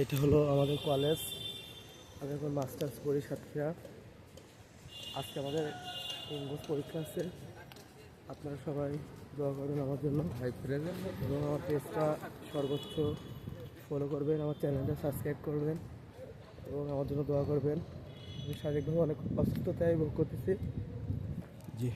এটা হলো আমাদের কলেজ। আমি এখন মাস্টার্স পড়ি সাতক্ষীরা। আজকে আমাদের ইংলিশ পরীক্ষা আছে। আপনারা সবাই দোয়া করবেন আমার জন্য এবং আমার পেজটা সর্বোচ্চ ফলো করবেন, আমার চ্যানেলটা সাবস্ক্রাইব করবেন এবং আমার জন্য দোয়া করবেন। আমি শারীরিকভাবে অনেক অসুস্থতায় ভোগ করতেছি। জি।